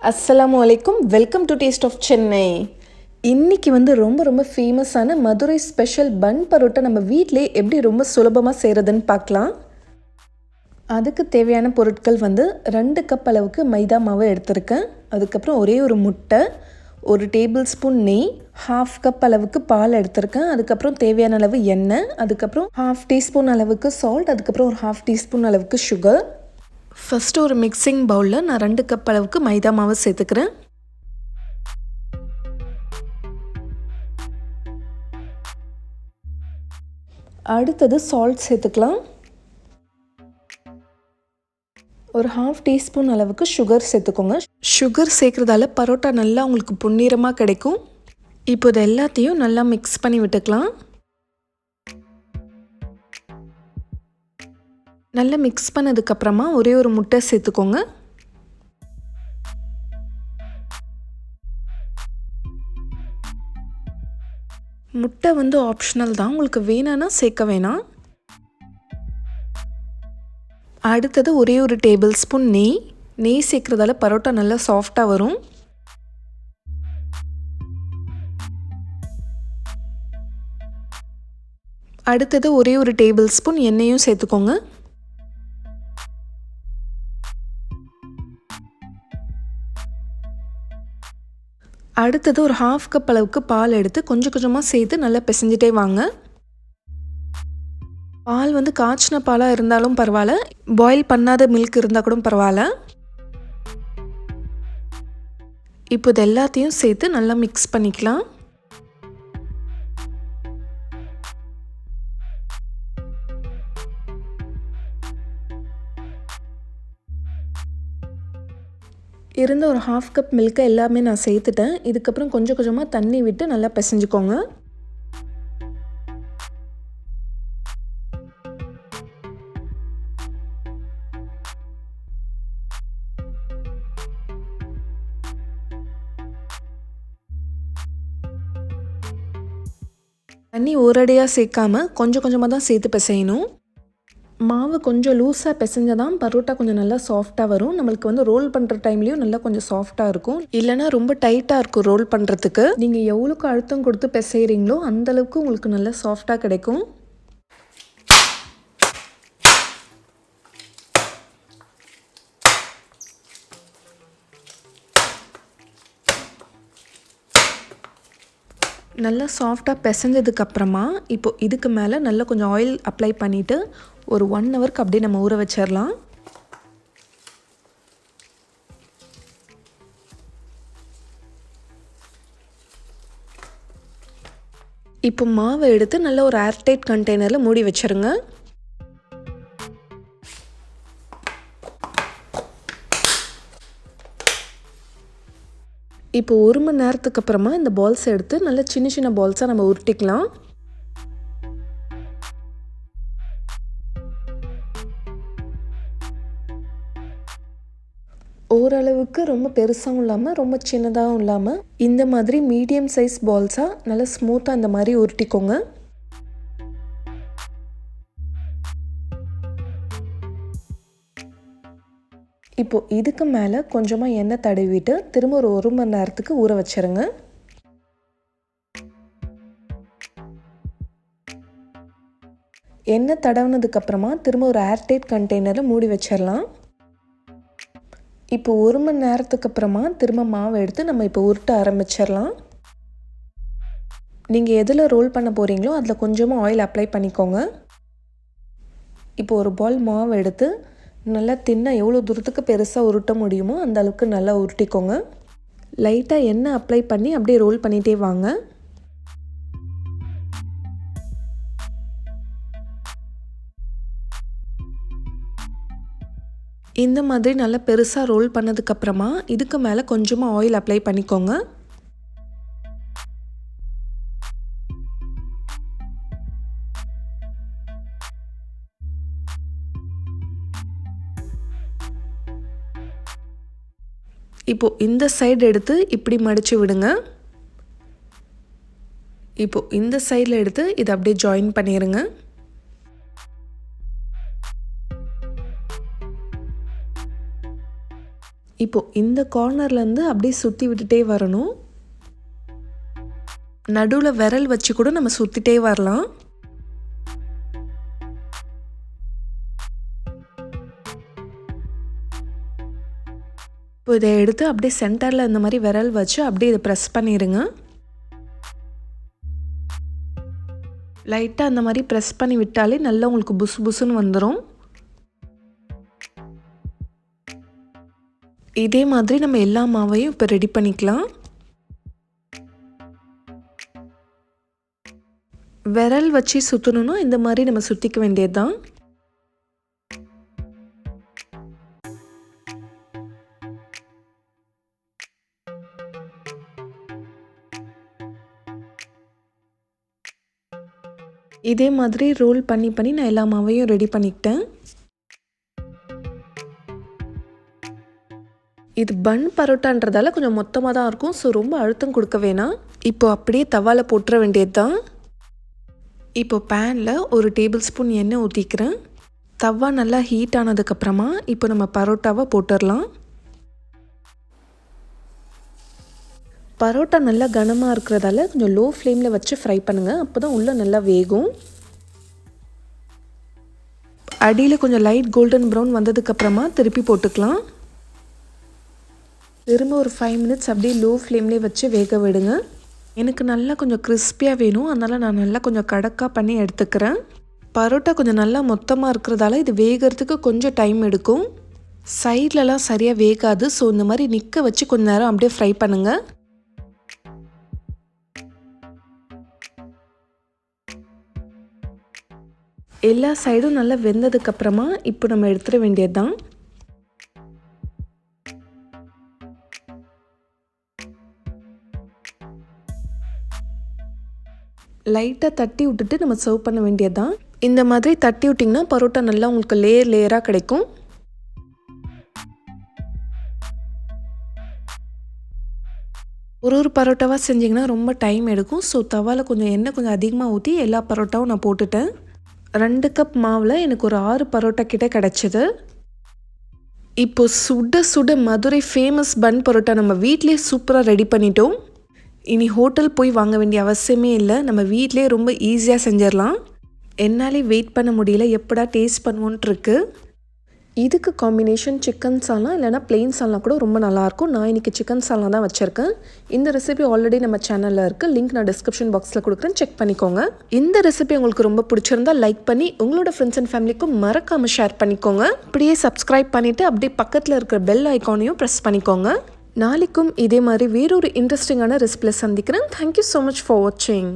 அஸ்ஸலாமு அலைக்கும். Welcome to taste of Chennai. இன்றைக்கி ரொம்ப ஃபேமஸான மதுரை ஸ்பெஷல் பன் பரோட்டா நம்ம வீட்டிலே எப்படி ரொம்ப சுலபமாக செய்கிறதுன்னு பார்க்கலாம். அதுக்கு தேவையான பொருட்கள் 2 கப் அளவுக்கு மைதா மாவு எடுத்திருக்கேன். அதுக்கப்புறம் ஒரே ஒரு முட்டை, 1 டேபிள் ஸ்பூன் நெய், 1/2 கப் அளவுக்கு பால் எடுத்திருக்கேன். அதுக்கப்புறம் தேவையான அளவு எண்ணெய், அதுக்கப்புறம் 1/2 டீஸ்பூன் அளவுக்கு சால்ட், அதுக்கப்புறம் ஒரு 1/2 டீஸ்பூன் அளவுக்கு சுகர். ஃபஸ்ட்டு ஒரு மிக்சிங் பவுலில் நான் 2 கப் அளவுக்கு மைதா மாவு சேர்த்துக்கிறேன். அடுத்தது சால்ட் சேர்த்துக்கலாம். ஒரு 1/2 டீஸ்பூன் அளவுக்கு சுகர் சேர்த்துக்கோங்க. சுகர் சேர்க்குறதால பரோட்டா நல்லா உங்களுக்கு பொன்னிறமாக கிடைக்கும். இப்போ இது எல்லாத்தையும் நல்லா மிக்ஸ் பண்ணி விட்டுக்கலாம். நல்லா மிக்ஸ் பண்ணதுக்கப்புறமா ஒரே ஒரு முட்டை சேர்த்துக்கோங்க. முட்டை ஆப்ஷனல் தான், உங்களுக்கு வேணான்னா சேர்க்க வேணாம். அடுத்தது ஒரே ஒரு டேபிள் ஸ்பூன் நெய் சேர்க்குறதால பரோட்டா நல்லா சாஃப்டாக வரும். அடுத்தது ஒரே ஒரு டேபிள் ஸ்பூன் எண்ணெயும் சேர்த்துக்கோங்க. அடுத்தது ஒரு 1/2 கப் அளவுக்கு பால் எடுத்து கொஞ்சம் கொஞ்சமாக சேர்த்து நல்லா பிசைஞ்சிட்டே வாங்க. பால் காய்ச்சின பாலாக இருந்தாலும் பரவாயில்ல, பாயில் பண்ணாத மில்க் இருந்தால் கூட பரவாயில்ல. இப்போ இது எல்லாத்தையும் சேர்த்து நல்லா மிக்ஸ் பண்ணிக்கலாம். இருந்த ஒரு 1/2 கப் மில்கை எல்லாமே நான் சேர்த்துட்டேன். இதுக்கப்புறம் கொஞ்சம் கொஞ்சமாக தண்ணி விட்டு நல்லா பிசைஞ்சுக்கோங்க. தண்ணி ஒரடியாக சேர்க்காமல் கொஞ்சம் கொஞ்சமாக தான் சேர்த்து பிசையணும். மாவு கொஞ்சம் லூஸாக பிசைஞ்சால் தான் பரோட்டா கொஞ்சம் நல்லா சாஃப்டாக வரும். நம்மளுக்கு ரோல் பண்ணுற டைம்லேயும் நல்லா கொஞ்சம் சாஃப்டாக இருக்கும். இல்லைனா ரொம்ப டைட்டாக இருக்கும் ரோல் பண்ணுறதுக்கு. நீங்கள் எவ்வளோக்கு அழுத்தம் கொடுத்து பிசைகிறீங்களோ அந்தளவுக்கு உங்களுக்கு நல்லா சாஃப்டாக கிடைக்கும். நல்லா சாஃப்டாக பிசைஞ்சதுக்கப்புறமா இப்போது இதுக்கு மேலே நல்லா கொஞ்சம் ஆயில் அப்ளை பண்ணிவிட்டு ஒரு 1 ஹவருக்கு அப்படியே நம்ம ஊற வச்சிடலாம். இப்போ மாவை எடுத்து நல்லா ஒரு ஏர்டைட் கண்டெய்னரில் மூடி வச்சுருங்க. இப்போ 1 மணி நேரத்துக்கு அப்புறமா இந்த பால்ஸ் எடுத்து நல்லா சின்ன சின்ன பால்ஸாக நம்ம உருட்டிக்கலாம். ஓரளவுக்கு ரொம்ப பெருசாகவும் இல்லாமல் ரொம்ப சின்னதாகவும் இல்லாமல் இந்த மாதிரி மீடியம் சைஸ் பால்ஸாக நல்லா ஸ்மூத்தாக இந்த மாதிரி உருட்டிக்கோங்க. இப்போது இதுக்கு மேலே கொஞ்சமாக எண்ணெய் தடவிட்டு திரும்ப ஒரு 1 மணி நேரத்துக்கு ஊற வச்சுருங்க. எண்ணெய் தடவினதுக்கப்புறமா திரும்ப ஒரு ஏர்டைட் கண்டெய்னரில் மூடி வச்சிடலாம். இப்போ 1 மணி நேரத்துக்கு அப்புறமா திரும்ப மாவு எடுத்து நம்ம இப்போ உருட்ட ஆரம்பிச்சிடலாம். நீங்கள் எதில் ரோல் பண்ண போகிறீங்களோ அதில் கொஞ்சமாக ஆயில் அப்ளை பண்ணிக்கோங்க. இப்போ ஒரு பால் மாவு எடுத்து நல்லா தின்னாக எவ்வளோ தூரத்துக்கு பெருசாக உருட்ட முடியுமோ அந்த அளவுக்கு நல்லா உருட்டிக்கோங்க. லைட்டாக எண்ணெய் அப்ளை பண்ணி அப்படியே ரோல் பண்ணிகிட்டே வாங்க. இந்த மாதிரி நல்லா பெருசாக ரோல் பண்ணதுக்கப்புறமா இதுக்கு மேலே கொஞ்சமாக ஆயில் அப்ளை பண்ணிக்கோங்க. இப்போது இந்த சைடு எடுத்து இப்படி மடித்து விடுங்க. இப்போது இந்த சைடில் எடுத்து இதை அப்படியே ஜாயின் பண்ணிடுங்க. இப்போது இந்த கார்னர்லேருந்து அப்படியே சுற்றி விட்டுட்டே வரணும். நடுவில் விரல் வச்சு கூட நம்ம சுற்றிட்டே வரலாம். இப்போ இதை எடுத்து அப்படியே சென்டரில் இந்த மாதிரி விரல் வச்சு அப்படியே இதை ப்ரெஸ் பண்ணிடுங்க. லைட்டாக அந்த மாதிரி ப்ரெஸ் பண்ணி விட்டாலே நல்லா உங்களுக்கு புசு புசுன்னு வந்துடும். இதே மாதிரி நம்ம எல்லா மாவையும் இப்போ ரெடி பண்ணிக்கலாம். விரல் வச்சு சுற்றணுன்னா இந்த மாதிரி நம்ம சுற்றிக்க வேண்டியது தான். இதே மாதிரி ரோல் பண்ணி நான் எல்லா மாவையும் ரெடி பண்ணிக்கிட்டேன். இது பன் பரோட்டான்றதால கொஞ்சம் மொத்தமாக தான் இருக்கும். ஸோ ரொம்ப அழுத்தம் கொடுக்க வேணாம். இப்போ அப்படியே தவாவில் போட்டுற வேண்டியது தான். இப்போ பேனில் ஒரு டேபிள் ஸ்பூன் எண்ணெய் ஊற்றிக்கிறேன். தவா நல்லா ஹீட் ஆனதுக்கப்புறமா இப்போ நம்ம பரோட்டாவை போட்டுடலாம். பரோட்டா நல்லா கனமாக இருக்கிறதால கொஞ்சம் லோ ஃப்ளேமில் வச்சு ஃப்ரை பண்ணுங்கள். அப்போ தான் உள்ளே நல்லா வேகும். அடியில் கொஞ்சம் லைட் கோல்டன் ப்ரௌன் வந்ததுக்கப்புறமா திருப்பி போட்டுக்கலாம். திரும்ப ஒரு 5 மினிட்ஸ் அப்படியே லோ ஃப்ளேம்லேயே வச்சு வேக விடுங்க. எனக்கு நல்லா கொஞ்சம் கிறிஸ்பியாக வேணும், அதனால் நான் நல்லா கொஞ்சம் கடக்காக பண்ணி எடுத்துக்கிறேன். பரோட்டா கொஞ்சம் நல்லா மொத்தமாக இருக்கிறதால இது வேகிறதுக்கு கொஞ்சம் டைம் எடுக்கும். சைட்லலாம் சரியாக வேகாது. ஸோ இந்த மாதிரி நிற்க வச்சு கொஞ்ச நேரம் அப்படியே ஃப்ரை பண்ணுங்கள். எல்லா சைடும் நல்லா வெந்ததுக்கப்புறமா இப்போ நம்ம எடுத்துட வேண்டியது தான். லைட்டாக தட்டி விட்டுட்டு நம்ம சர்வ் பண்ண வேண்டியது தான். இந்த மாதிரி தட்டி விட்டிங்கன்னா பரோட்டா நல்லா உங்களுக்கு லேயராக கிடைக்கும். ஒரு பரோட்டாவாக செஞ்சிங்கன்னா ரொம்ப டைம் எடுக்கும். ஸோ தவாவில் கொஞ்சம் எண்ணெய் கொஞ்சம் அதிகமாக ஊற்றி எல்லா பரோட்டாவும் நான் போட்டுட்டேன். 2 கப் மாவில் எனக்கு ஒரு 6 பரோட்டா கிட்ட கிடச்சிது. இப்போ சுட சுட மதுரை ஃபேமஸ் பன் பரோட்டா நம்ம வீட்டிலே சூப்பராக ரெடி பண்ணிட்டோம். இனி ஹோட்டல் போய் வாங்க வேண்டிய அவசியமே இல்லை. நம்ம வீட்டிலே ரொம்ப ஈஸியாக செஞ்சிடலாம். என்னாலே வெயிட் பண்ண முடியல, எப்படா டேஸ்ட் பண்ணுவோன்ட்டு இருக்கு. இதுக்கு காம்பினேஷன் சிக்கன் சால்னா இல்லைனா பிளெயின் சால்னா கூட ரொம்ப நல்லாயிருக்கும். நான் இன்றைக்கி சிக்கன் சால்னா தான் வச்சுருக்கேன். இந்த ரெசிபி ஆல்ரெடி நம்ம சேனலில் இருக்குது. லிங்க் நான் டிஸ்கிரிப்ஷன் பாக்ஸில் கொடுக்குறேன், செக் பண்ணிக்கோங்க. இந்த ரெசிபி உங்களுக்கு ரொம்ப பிடிச்சிருந்தா லைக் பண்ணி உங்களோட ஃப்ரெண்ட்ஸ் அண்ட் ஃபேமிலிக்கும் மறக்காமல் ஷேர் பண்ணிக்கோங்க. அப்படியே சப்ஸ்கிரைப் பண்ணிவிட்டு அப்படியே பக்கத்தில் இருக்கிற பெல் ஐக்கானையும் ப்ரெஸ் பண்ணிக்கோங்க. நாளைக்கும் இதே மாதிரி வேறொரு இன்ட்ரெஸ்டிங்கான ரெசிபியில் சந்திக்கிறேன். தேங்க்யூ ஸோ மச் ஃபார் வாட்சிங்.